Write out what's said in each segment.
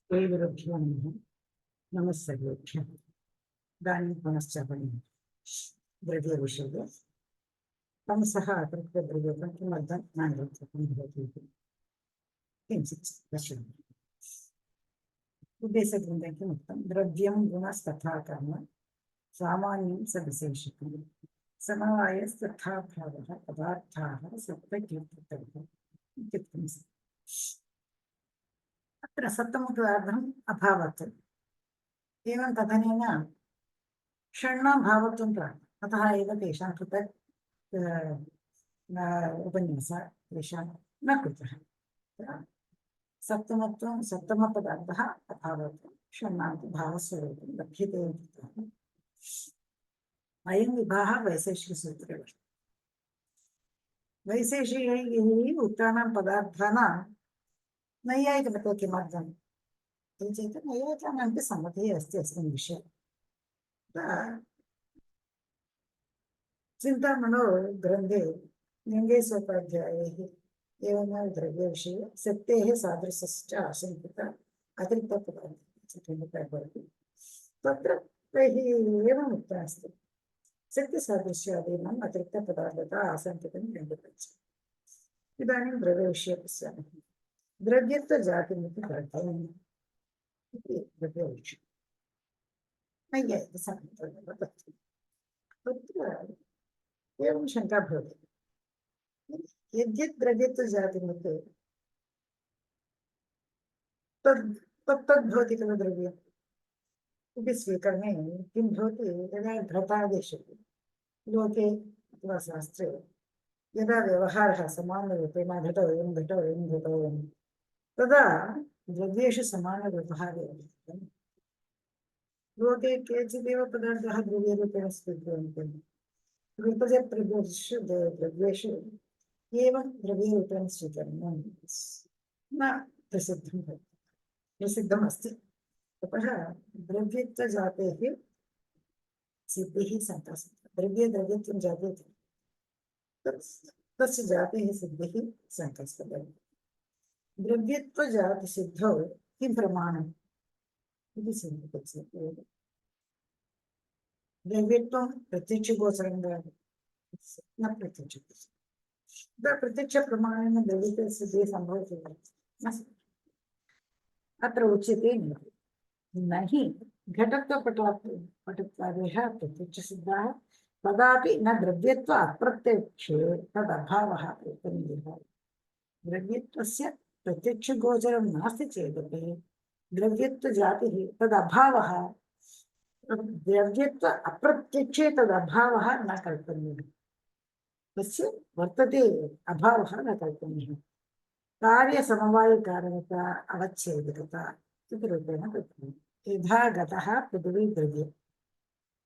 श्रीगुरुभ्यो नमः। नमस्सर्वेभ्यः। इदानीं पुनश्च द्रव्यविषये तमसः अतिरिक्तद्रव्यं किमर्थं ज्ञानवत्वं भवति इति किञ्चित् पश्यामः। उद्देशग्रन्थे किमुक्तं द्रव्यं गुणस्तथा कर्म सामान्यं सविशेषकं समवायस्तथा भावः पदार्थाः सप्तकीर्तितव्यः इत्युक्तम् अस्ति। अत्र सप्तमपदार्थम् अभावत् एवं तदनेन षण्णां भावत्वं प्राप्तम्। अतः एव तेषां पृथक् उपन्यासः तेषां न कृतः। सप्तमपदार्थः अभावत् षण्णां भावस्वरूपं लभ्यते इति अयं विभागः वैशेषिकसूत्रे वर्तते। वैशेषिकैः उक्तानां पदार्थानां नैयायिकमते किमर्थम् इति चेत् नैयायिकानामपि सम्मतिः अस्ति अस्मिन् विषये। चिन्तामणौ ग्रन्थे लिङ्गेशोपाध्यायैः एवमेव द्रव्यविषये शक्तेः सादृश्यश्च आशङ्कित अतिरिक्तपदार्थः भवति। तत्र तैः एवम् उक्तम् अस्ति, शक्तिसादृश्यादीनाम् अतिरिक्तपदार्थता आशङ्कितं लिङ्गपरिचयः। इदानीं द्रव्यविषये पश्यामः। द्रव्यत्वजातिमिति कर्तव्यम् इति द्रव्यविषये नैयायिकसम्मतमेव तत्र एवं शङ्का भवति, यद्यत् द्रव्यत्वजातिमिति तद्भवति खलु द्रव्यम् इति स्वीकरणे किं भवति, यदा घटादेशे लोके अथवा शास्त्रे यदा व्यवहारः समानरूपेण घटोऽयं घटोऽयं घटोऽयं तदा द्रव्येषु समानव्यवहारे लोके केचिदेव पदार्थाः द्रव्यरूपेण स्वीक्रियन्ते। विपजप्रदेशेषु द्रव्येषु एवं द्रव्यरूपेण स्वीकरणं न प्रसिद्धं भवति, प्रसिद्धमस्ति। अतः द्रव्यत्वजातेः सिद्धिः शङ्कास्पदा। द्रव्यत्वं जाते तस्य जातेः सिद्धिः शङ्कास्पदा। द्रव्यत्वजातिसिद्धौ किं प्रमाणम् इति चिन्तयति। द्रव्यत्वं प्रत्यक्षगोचरं न प्रत्यक्षगोचरं। प्रत्यक्षप्रमाणेन द्रव्यत्वस्य सिद्धिः सम्भवति न। अत्र उच्यते न हि घटत्वपटत्वादयः प्रत्यक्षसिद्धाः तदापि न द्रव्यत्व अप्रत्यक्षे तदभावः कल्पनीयः। द्रव्यत्वस्य प्रत्यक्षगोचरं नास्ति चेदपि द्रव्यत्वजातिः तदभावः, द्रव्यत्व अप्रत्यक्षे तदभावः न कल्पनीयः। तस्य वर्तते अभावः न कल्पनीयः। कार्यसमवायकारणता अवच्छेदकता इति रूपेण कल्पनीयः। यथा घटः पृथिवी द्रव्यं,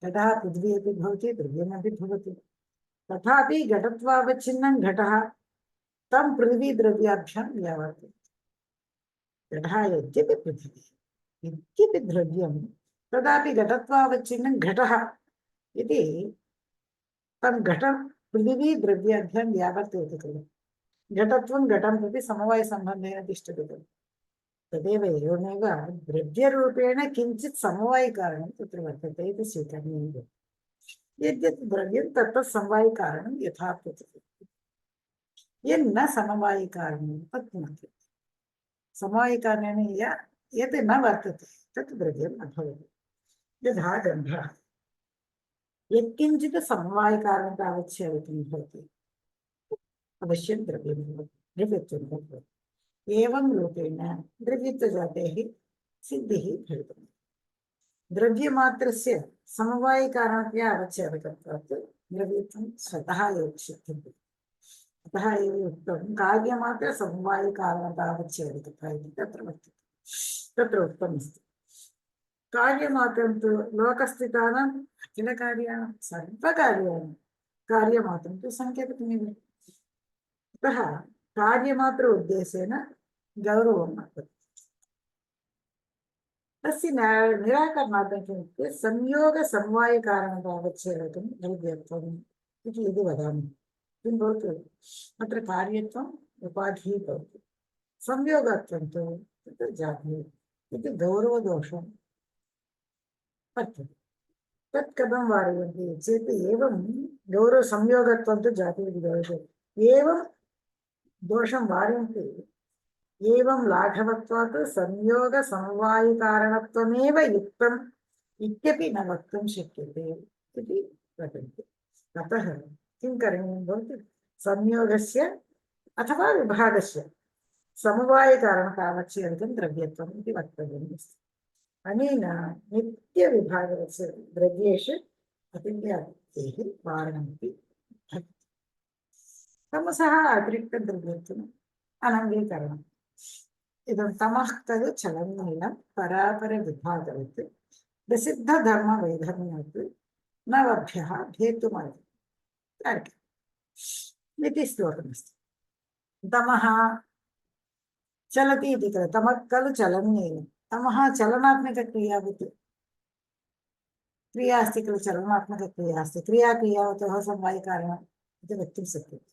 घटः पृथिवी अपि भवति द्रव्यमपि भवति, तथापि घटत्वावच्छिन्नं घटः तं पृथिवी द्रव्याभ्यां व्यावर्तते। घटः यद्यपि पृथिवी यद्यपि द्रव्यं तदापि घटत्वावच्छिन्नं घटः इति तं घटं पृथिवी द्रव्याभ्यां व्यावर्तयति खलु। घटत्वं घटं प्रति समवायसम्बन्धेन तिष्ठति खलु। तदेव एवमेव द्रव्यरूपेण किञ्चित् समवायिकारणं तत्र वर्तते इति स्वीकरणीयं। यद्यत् द्रव्यं तत्तत् समवायिकारणं यथा प्रतिपद्यते। यन्न समवायिकारणं तत् न भवति। समवायिकारणेन यत् न वर्तते तत् द्रव्यं न भवति। यथा गन्धः यत्किञ्चित् समवायिकारणता अवच्छेदकं भवति अवश्यं द्रव्यं भवति, द्रव्यत्वं भवति। एवं रूपेण द्रव्यत्वजातेः सिद्धिः भवितुम्। द्रव्यमात्रस्य समवायिकारणतया अवच्छेदकत्वात् द्रव्यत्वं स्वतः एव सिद्ध्यति। अतः एव उक्तं कार्यमात्रसमवायिकारणता अवच्छेदकता इति तत्र वर्तते, तत्र उक्तमस्ति। कार्यमात्रं तु लोकस्थितानाम् अखिलकार्याणां सर्वकार्याणां कार्यमात्रं तु सङ्केतकमेव। अतः कार्यमात्र उद्देशेन गौरवं वर्तते। तस्य निराकरणार्थं किमुक्ते संयोगसमवायिकारणतावच्छेदकं द्रव्यत्वम् इति यदि वदामि किं भवति, अत्र कार्यत्वम् उपाधिः भवति, संयोगत्वं तु तत्र जातिः। इति गौरवदोषं वर्तते। तत् कथं वारयन्ति चेत् एवं गौरवसंयोगत्वं तु जातिविधिदोषे एवं दोषं वारयन्ति। एवं लाघवत्वात् संयोगसमवायिकारणत्वमेव युक्तम् इत्यपि न वक्तुं शक्यते इति वदन्ति। अतः किं करणीयं भवति? संयोगस्य अथवा विभागस्य समवायकारणतावच्छेदकं द्रव्यत्वम् इति वक्तव्यम् अस्ति। अनेन नित्यविभागस्य द्रव्येषु अतिव्याप्तेः वारणमपि भवति। तमसः अतिरिक्तद्रव्यत्वम् अनङ्गीकरणम्। इदं तमः खलु चलनीयं परापरविभागवत् प्रसिद्धधर्मवैधर्म्यात् नवभ्यः भेतुमर्हति इति श्लोकमस्ति। तमः चलति इति खलु, तमः खलु चलनीयं। तमः चलनात्मकक्रियावत् क्रिया अस्ति खलु, चलनात्मकक्रिया अस्ति। क्रियाक्रियावतः समवायिकारणम् इति वक्तुं शक्यते।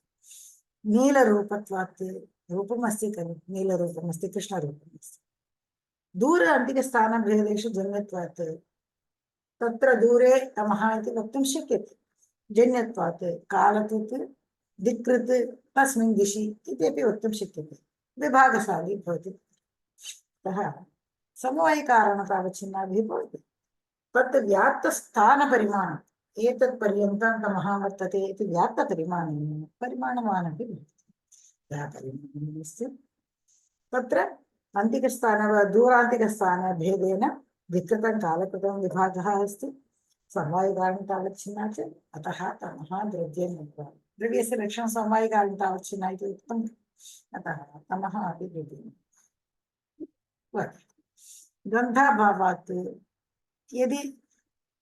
नीलरूपत्वात् रूपमस्ति खलु, नीलरूपमस्ति, कृष्णरूपमस्ति। दूर अन्तिकस्थानभेदेषु जन्यत्वात् तत्र दूरे तमः इति वक्तुं शक्यते। जन्यत्वात् कालकृत् दिक्कृत् तस्मिन् दिशि इत्यपि वक्तुं शक्यते। विभागशाली भवति। अतः समवायिकारणतावच्छिन्नाभिः भवति। तत् व्याप्तस्थानपरिमाणम् एतत् पर्यन्तं तमः वर्तते इति व्याप्तपरिमाणेन परिमाणवानपि भवति। तत्र अन्तिकस्थान दूरान्तिकस्थानभेदेन विकृतं कालकृतं विभागः अस्ति। समवायिकारणतावच्छिन्ना च अतः तमः द्रव्यं द्रव्यस्य लक्षणं समवायिकारणतावच्छिन्ना इति उक्तम्। अतः तमः अपि द्रव्यं गन्धाभावात् यदि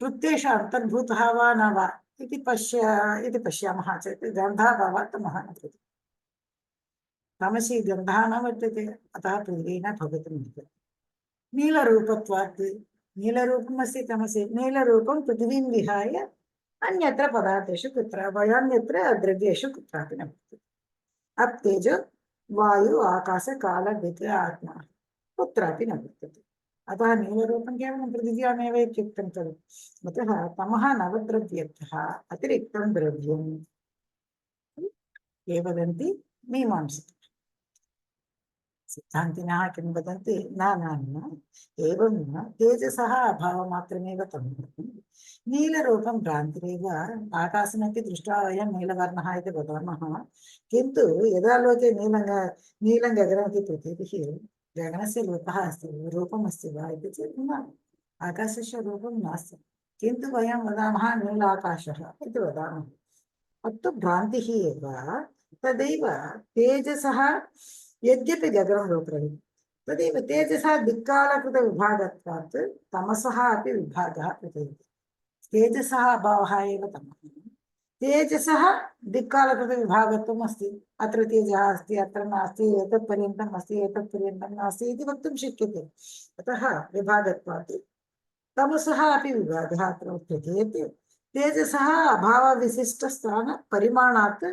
प्रत्येष अन्तर्भूतः वा न वा इति पश्यामः चेत् गन्धाभावात् तमः न भवति। तमसि गन्धः न वर्तते, अतः पृथिवी न भवितुमर्हति। नीलरूपत्वात् नीलरूपमस्ति तमसि, नीलरूपं पृथिवीं विहाय अन्यत्र पदार्थेषु कुत्रापि अन्यत्र द्रव्येषु कुत्रापि न भवति। अप्तेजो वायु आकाश काल दिक् आत्मा कुत्रापि न वर्तते। अतः नीलरूपं केवलं पृथिव्यामेव इत्युक्तं खलु। अतः तमः नवद्रव्येभ्यः अतिरिक्तं द्रव्यम् ये वदन्ति मीमांसकाः। सिद्धान्तिनः किं वदन्ति? न एवं न, तेजसः अभावमात्रमेव तमः। नीलरूपं भ्रान्तिरेव। आकाशमपि दृष्ट्वा वयं नीलवर्णः इति वदामः, किन्तु यदा लोके नीलं गगनमिति प्रतीतिः गगनस्य रूपः अस्ति, रूपमस्ति वा इति चेत् न, आकाशस्य रूपं नास्ति, किन्तु वयं वदामः नीलाकाशः इति वदामः। अस्तु भ्रान्तिः एव। तदैव तेजसः यद्यपि गगनं रूपरहितं, तदेव तेजसः दिक्कालकृतविभागत्वात् तमसः अपि विभागः प्रतीयते। तेजसः अभावः एव तमः। तेजसः दिक्कालकृतविभागत्वम् अस्ति। अत्र तेजः अस्ति, अत्र नास्ति, एतत् पर्यन्तम् अस्ति, एतत् पर्यन्तं नास्ति इति वक्तुं शक्यते। अतः विभागत्वात् तमसः अपि विभागः अत्र प्रतीयते। तेजसः अभावविशिष्टस्थानपरिमाणात्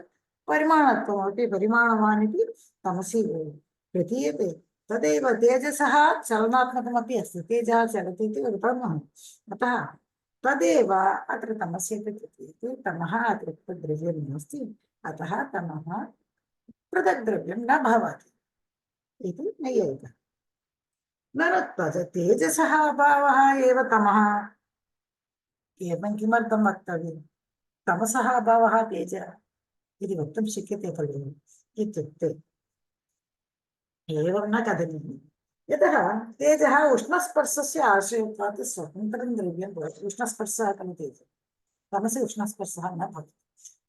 परिमाणत्वमपि परिमाणवान् इति तमसि प्रतीयते। तदेव तेजसः चलनात्मकमपि अस्ति, तेजः चलति इति वदामः। अतः तदेव अत्र तमस्य प्रतीयते। तमः अतिरिक्तद्रव्यं नास्ति, अतः तमः पृथक् द्रव्यं न भवति इति नैयायिकः। ननु तेजसः अभावः एव तमः, एवं किमर्थं वक्तव्यं? तमसः अभावः तेजः इति वक्तुं शक्यते खलु इत्युक्ते एवं न कथनीयं। यतः तेजः उष्णस्पर्शस्य आश्रयत्वात् स्वतन्त्रं द्रव्यं भवति। उष्णस्पर्शः खलु तेजः, तमसि उष्णस्पर्शः न भवति,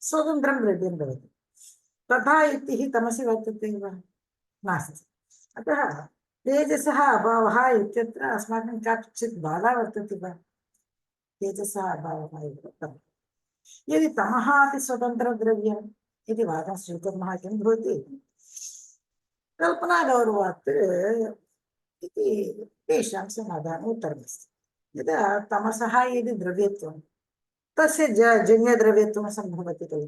स्वतन्त्रं द्रव्यं भवति। तथा युक्तिः तमसि वर्तते वा? नास्ति। अतः तेजसः अभावः इत्यत्र अस्माकं काचित् बाधा वर्तते वा? तेजसः अभावः एव तमः। यदि तमः अपि स्वतन्त्रद्रव्यम् इति वादं स्वीकुर्मः, किं भवति? कल्पनागौरवात् इति तेषां समाधानम् उत्तरमस्ति। यदा तमसः यदि द्रव्यत्वं तस्य जन्यद्रव्यत्वं सम्भवति खलु,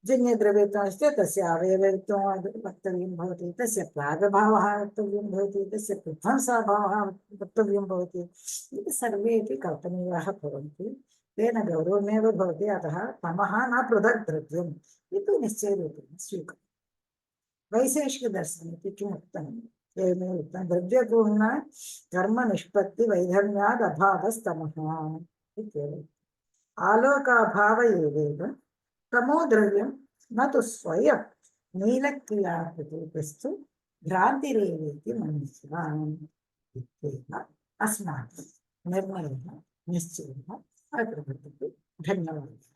जन्यद्रव्यत्वम् अस्ति तस्य अवयवत्वं वक्तव्यं भवति, तस्य प्रागभावः वक्तव्यं भवति, तस्य प्रध्वंसाभावः वक्तव्यं भवति। इति सर्वेपि कल्पनीयाः भवन्ति। तेन गौरवमेव भवति। अतः तमः न पृथक् द्रव्यम् इति निश्चयरूपेण स्वीकरोति। वैशेषिकदर्शने किम् उक्तम्? एवमेव उक्तं द्रव्यपूर्ण कर्मनिष्पत्ति वैधर्म्याद् अभावस्तमः इत्येव। आलोकाभाव एवेव तमो द्रव्यं न तु स्वयं नीलक्रियाप्रतीतस्तु भ्रान्तिरेवेति मनुष्यान् इत्येव अस्माकं निर्णयः निश्चयः अत्र वर्तते। धन्यवादः।